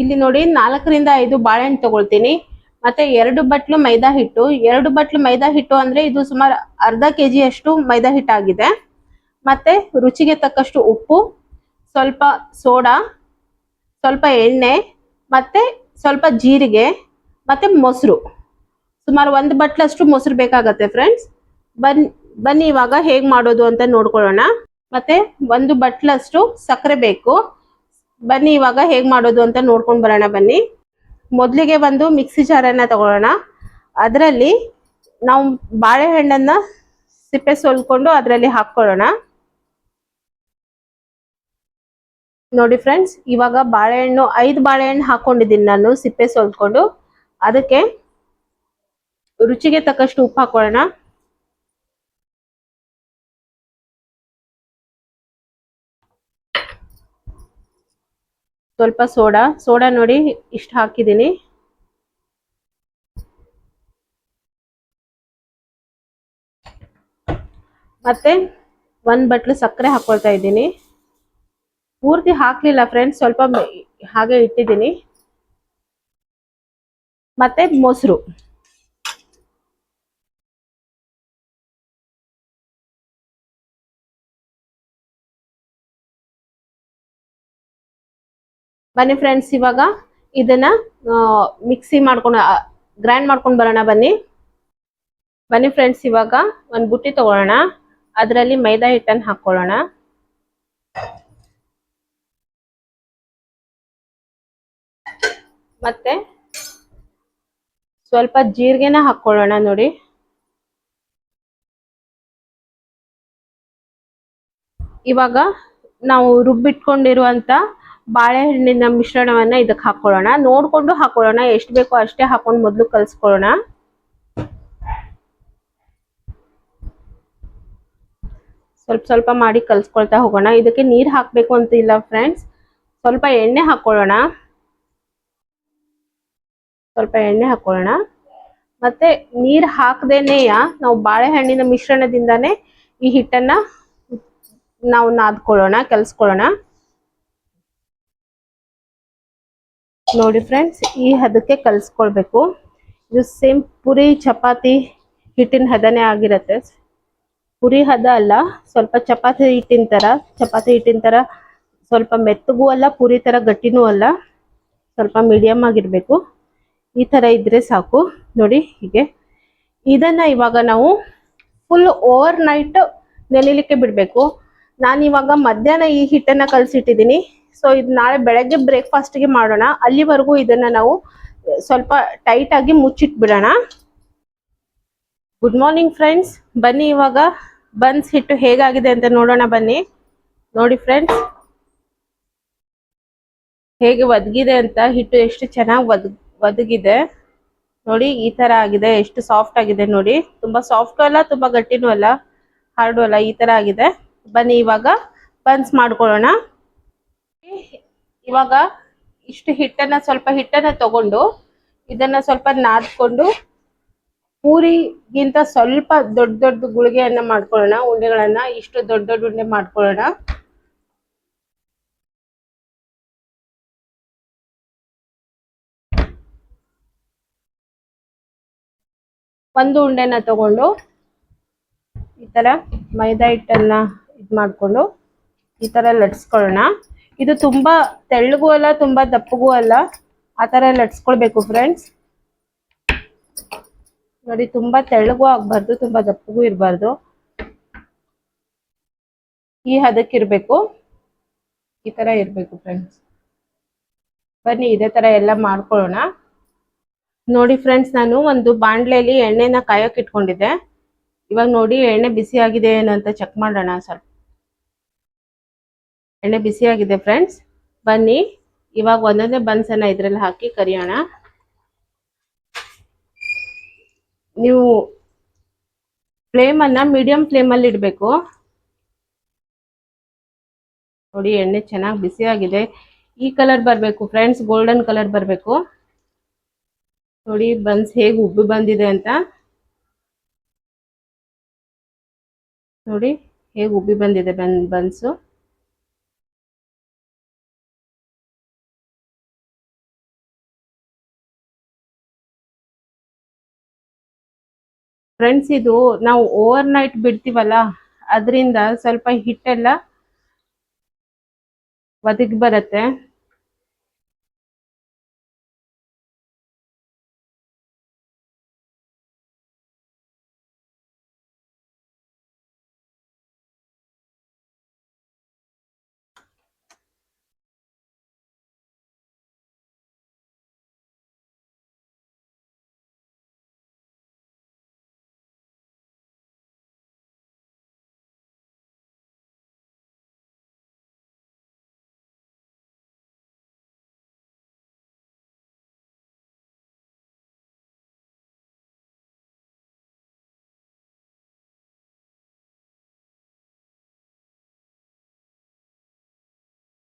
ಇಲ್ಲಿ ನೋಡಿ 4ರಿಂದ 5 ಬಾಳೆಹಣ್ಣು ತಗೊಳ್ತೀನಿ. ಮತ್ತೆ 2 ಬಟ್ಲು ಮೈದಾ ಹಿಟ್ಟು. 2 ಬಟ್ಲು ಮೈದಾ ಹಿಟ್ಟು ಅಂದ್ರೆ ಇದು ಸುಮಾರು ಅರ್ಧ ಕೆಜಿ ಅಷ್ಟು ಮೈದಾ ಹಿಟ್ಟಾಗಿದೆ. ಮತ್ತೆ ರುಚಿಗೆ ತಕ್ಕಷ್ಟು ಉಪ್ಪು, ಸ್ವಲ್ಪ ಸೋಡಾ, ಸ್ವಲ್ಪ ಎಣ್ಣೆ, ಮತ್ತೆ ಸ್ವಲ್ಪ ಜೀರಿಗೆ, ಮತ್ತೆ ಮೊಸರು. ಸುಮಾರು 1 ಬಟ್ಲಷ್ಟು ಮೊಸರು ಬೇಕಾಗತ್ತೆ ಫ್ರೆಂಡ್ಸ್. ಬನ್ನಿ ಇವಾಗ ಹೇಗ್ ಮಾಡೋದು ಅಂತ ನೋಡ್ಕೊಳ್ಳೋಣ. ಮತ್ತೆ 1 ಬಟ್ಲಷ್ಟು ಸಕ್ಕರೆ ಬೇಕು. ಬನ್ನಿ ಇವಾಗ ಹೇಗ್ ಮಾಡೋದು ಅಂತ ನೋಡ್ಕೊಂಡು ಬರೋಣ ಬನ್ನಿ. ಮೊದಲಿಗೆ ಒಂದು ಮಿಕ್ಸಿ ಜಾರನ್ನ ತಗೊಳ್ಳೋಣ. ಅದರಲ್ಲಿ ನಾವು ಬಾಳೆಹಣ್ಣನ್ನ ಸಿಪ್ಪೆ ಸೋಲ್ಕೊಂಡು ಅದರಲ್ಲಿ ಹಾಕೊಳ್ಳೋಣ. ನೋಡಿ ಫ್ರೆಂಡ್ಸ್, ಇವಾಗ ಬಾಳೆಹಣ್ಣು 5 ಬಾಳೆಹಣ್ಣು ಹಾಕೊಂಡಿದ್ದೀನಿ ನಾನು ಸಿಪ್ಪೆ ಸೋಲ್ಕೊಂಡು. ಅದಕ್ಕೆ ರುಚಿಗೆ ತಕ್ಕಷ್ಟು ಉಪ್ಪು ಹಾಕೊಳ್ಳೋಣ. ಸ್ವಲ್ಪ ಸೋಡಾ ನೋಡಿ ಇಷ್ಟು ಹಾಕಿದ್ದೀನಿ. ಮತ್ತೆ 1 ಬಟ್ಲು ಸಕ್ಕರೆ ಹಾಕೊಳ್ತಾ ಇದ್ದೀನಿ. ಪೂರ್ತಿ ಹಾಕ್ಲಿಲ್ಲ ಫ್ರೆಂಡ್ಸ್, ಸ್ವಲ್ಪ ಹಾಗೆ ಇಟ್ಟಿದ್ದೀನಿ. ಮತ್ತೆ ಮೊಸರು, ಬನ್ನಿ ಫ್ರೆಂಡ್ಸ್ ಇವಾಗ ಇದನ್ನ ಮಿಕ್ಸಿ ಮಾಡ್ಕೊಂಡು ಗ್ರೈಂಡ್ ಮಾಡ್ಕೊಂಡು ಬರೋಣ ಬನ್ನಿ. ಬನ್ನಿ ಫ್ರೆಂಡ್ಸ್ ಇವಾಗ ಒಂದು ಬುಟ್ಟಿ ತಗೊಳ್ಳೋಣ. ಅದರಲ್ಲಿ ಮೈದಾ ಹಿಟ್ಟನ್ನು ಹಾಕೊಳ್ಳೋಣ. ಮತ್ತೆ ಸ್ವಲ್ಪ ಜೀರಿಗೆನ ಹಾಕೊಳ್ಳೋಣ ನೋಡಿ. ಇವಾಗ ನಾವು ರುಬ್ಬಿಟ್ಕೊಂಡಿರುವಂತ ಬಾಳೆಹಣ್ಣಿನ ಮಿಶ್ರಣವನ್ನ ಇದಕ್ಕೆ ಹಾಕೊಳ್ಳೋಣ. ನೋಡ್ಕೊಂಡು ಹಾಕೊಳ್ಳೋಣ, ಎಷ್ಟು ಬೇಕೋ ಅಷ್ಟೇ ಹಾಕೊಂಡು ಮೊದಲು ಕಲ್ಸ್ಕೊಳ್ಳೋಣ. ಸ್ವಲ್ಪ ಸ್ವಲ್ಪ ಮಾಡಿ ಕಲ್ಸ್ಕೊಳ್ತಾ ಹೋಗೋಣ. ಇದಕ್ಕೆ ನೀರು ಹಾಕಬೇಕು ಅಂತ ಇಲ್ಲ ಫ್ರೆಂಡ್ಸ್. ಸ್ವಲ್ಪ ಎಣ್ಣೆ ಹಾಕೊಳ್ಳೋಣ. ಮತ್ತೆ ನೀರು ಹಾಕದೇನೆಯ ನಾವು ಬಾಳೆಹಣ್ಣಿನ ಮಿಶ್ರಣದಿಂದಾನೇ ಈ ಹಿಟ್ಟನ್ನ ನಾವು ನಾದ್ಕೊಳ್ಳೋಣ, ಕಲ್ಸ್ಕೊಳ್ಳೋಣ. ನೋಡಿ ಫ್ರೆಂಡ್ಸ್, ಈ ಹದಕ್ಕೆ ಕಲ್ಸ್ಕೊಳ್ಬೇಕು. ಇದು ಸೇಮ್ ಪುರಿ ಚಪಾತಿ ಹಿಟ್ಟಿನ ಹದನೇ ಆಗಿರತ್ತೆ. ಪುರಿ ಹದ ಅಲ್ಲ, ಸ್ವಲ್ಪ ಚಪಾತಿ ಹಿಟ್ಟಿನ ತರ ಸ್ವಲ್ಪ ಮೆತ್ತಗೂ ಅಲ್ಲ, ಪುರಿ ತರ ಗಟ್ಟಿನೂ ಅಲ್ಲ, ಸ್ವಲ್ಪ ಮೀಡಿಯಂ ಆಗಿರ್ಬೇಕು. ಈ ತರ ಇದ್ರೆ ಸಾಕು ನೋಡಿ. ಹೀಗೆ ಇದನ್ನ ಇವಾಗ ನಾವು ಫುಲ್ ಓವರ್ ನೈಟ್ ನೆನೆಲಿಕ್ಕೆ ಬಿಡ್ಬೇಕು. ನಾನು ಇವಾಗ ಮಧ್ಯಾಹ್ನ ಈ ಹಿಟ್ಟನ್ನ ಕಲ್ಸಿಟ್ಟಿದ್ದೀನಿ. ಸೊ ಇದು ನಾಳೆ ಬೆಳಗ್ಗೆ ಬ್ರೇಕ್ಫಾಸ್ಟ್ಗೆ ಮಾಡೋಣ. ಅಲ್ಲಿವರೆಗೂ ಇದನ್ನ ನಾವು ಸ್ವಲ್ಪ ಟೈಟ್ ಆಗಿ ಮುಚ್ಚಿಟ್ ಬಿಡೋಣ. ಗುಡ್ ಮಾರ್ನಿಂಗ್ ಫ್ರೆಂಡ್ಸ್, ಬನ್ನಿ ಇವಾಗ ಬನ್ಸ್ ಹಿಟ್ಟು ಹೇಗಾಗಿದೆ ಅಂತ ನೋಡೋಣ ಬನ್ನಿ. ನೋಡಿ ಫ್ರೆಂಡ್ಸ್, ಹೇಗೆ ಒದಗಿದೆ ಅಂತ. ಹಿಟ್ಟು ಎಷ್ಟು ಚೆನ್ನಾಗಿ ಒದಗಿದೆ ನೋಡಿ. ಈ ತರ ಆಗಿದೆ, ಎಷ್ಟು ಸಾಫ್ಟ್ ಆಗಿದೆ ನೋಡಿ. ತುಂಬಾ ಸಾಫ್ಟ್ ಅಲ್ಲ, ತುಂಬಾ ಗಟ್ಟಿನೂ ಅಲ್ಲ, ಹಾರ್ಡು ಅಲ್ಲ, ಈ ತರ ಆಗಿದೆ. ಬನ್ನಿ ಇವಾಗ ಬನ್ಸ್ ಮಾಡ್ಕೊಳ್ಳೋಣ. ಇವಾಗ ಇಷ್ಟು ಸ್ವಲ್ಪ ಹಿಟ್ಟನ್ನ ತಗೊಂಡು ಇದನ್ನ ಸ್ವಲ್ಪ ನಾದ್ಕೊಂಡು ಪೂರಿಗಿಂತ ಸ್ವಲ್ಪ ದೊಡ್ಡ ದೊಡ್ಡ ಗುಳಿಗೆಯನ್ನ ಮಾಡ್ಕೊಳ್ಳೋಣ. ಉಂಡೆಗಳನ್ನ ಇಷ್ಟು ದೊಡ್ಡ ದೊಡ್ಡ ಉಂಡೆ ಮಾಡ್ಕೊಳ್ಳೋಣ. ಒಂದು ಉಂಡೆನ ತಗೊಂಡು ಈ ತರ ಮೈದಾ ಹಿಟ್ಟನ್ನ ಮಾಡ್ಕೊಂಡು ಈ ತರ ಲಟ್ಸ್ಕೊಳ್ಳೋಣ. ಇದು ತುಂಬಾ ತೆಳ್ಳಗೂ ಅಲ್ಲ, ತುಂಬಾ ದಪ್ಪಗೂ ಅಲ್ಲ, ಆ ತರ ಲಟ್ಸ್ಕೊಳ್ಬೇಕು ಫ್ರೆಂಡ್ಸ್. ನೋಡಿ, ತುಂಬಾ ತೆಳ್ಳಗೂ ಆಗ್ಬಾರ್ದು, ತುಂಬಾ ದಪ್ಪಗೂ ಇರಬಾರ್ದು, ಈ ಹದಕ್ಕಿರ್ಬೇಕು. ಈ ತರ ಇರ್ಬೇಕು ಫ್ರೆಂಡ್ಸ್. ಬನ್ನಿ ಇದೇ ತರ ಎಲ್ಲ ಮಾಡ್ಕೊಳ್ಳೋಣ. ನೋಡಿ ಫ್ರೆಂಡ್ಸ್, ನಾನು ಒಂದು ಬಾಂಡ್ಲೆಯಲ್ಲಿ ಎಣ್ಣೆನ ಕಾಯಕ್ಕೆ ಇಟ್ಕೊಂಡಿದ್ದೆ. ಇವಾಗ ನೋಡಿ ಎಣ್ಣೆ ಬಿಸಿ ಆಗಿದೆ ಏನಂತ ಚೆಕ್ ಮಾಡೋಣ. ಸ್ವಲ್ಪ ಎಣ್ಣೆ ಬಿಸಿ ಆಗಿದೆ ಫ್ರೆಂಡ್ಸ್. ಬನ್ನಿ ಇವಾಗ ಒಂದೊಂದೇ ಬನ್ಸನ್ನ ಇದ್ರಲ್ಲಿ ಹಾಕಿ ಕರಿಯೋಣ. ನೀವು ಫ್ಲೇಮನ್ನ ಮೀಡಿಯಂ ಫ್ಲೇಮಲ್ಲಿ ಇಡಬೇಕು. ನೋಡಿ ಎಣ್ಣೆ ಚೆನ್ನಾಗಿ ಬಿಸಿ ಆಗಿದೆ. ಈ ಕಲರ್ ಬರಬೇಕು ಫ್ರೆಂಡ್ಸ್, ಗೋಲ್ಡನ್ ಕಲರ್ ಬರಬೇಕು. ನೋಡಿ ಬನ್ಸ್ ಹೇಗೆ ಉಬ್ಬಿ ಬಂದಿದೆ ಅಂತ. ನೋಡಿ ಹೇಗೆ ಉಬ್ಬಿ ಬಂದಿದೆ ಬನ್ಸು. ಫ್ರೆಂಡ್ಸ್, ಇದು ನಾವು ಓವರ್ ನೈಟ್ ಬಿಡ್ತೀವಲ್ಲ, ಅದರಿಂದ ಸ್ವಲ್ಪ ಹಿಟ್ಟೆಲ್ಲ ಒದಗಿ ಬರುತ್ತೆ.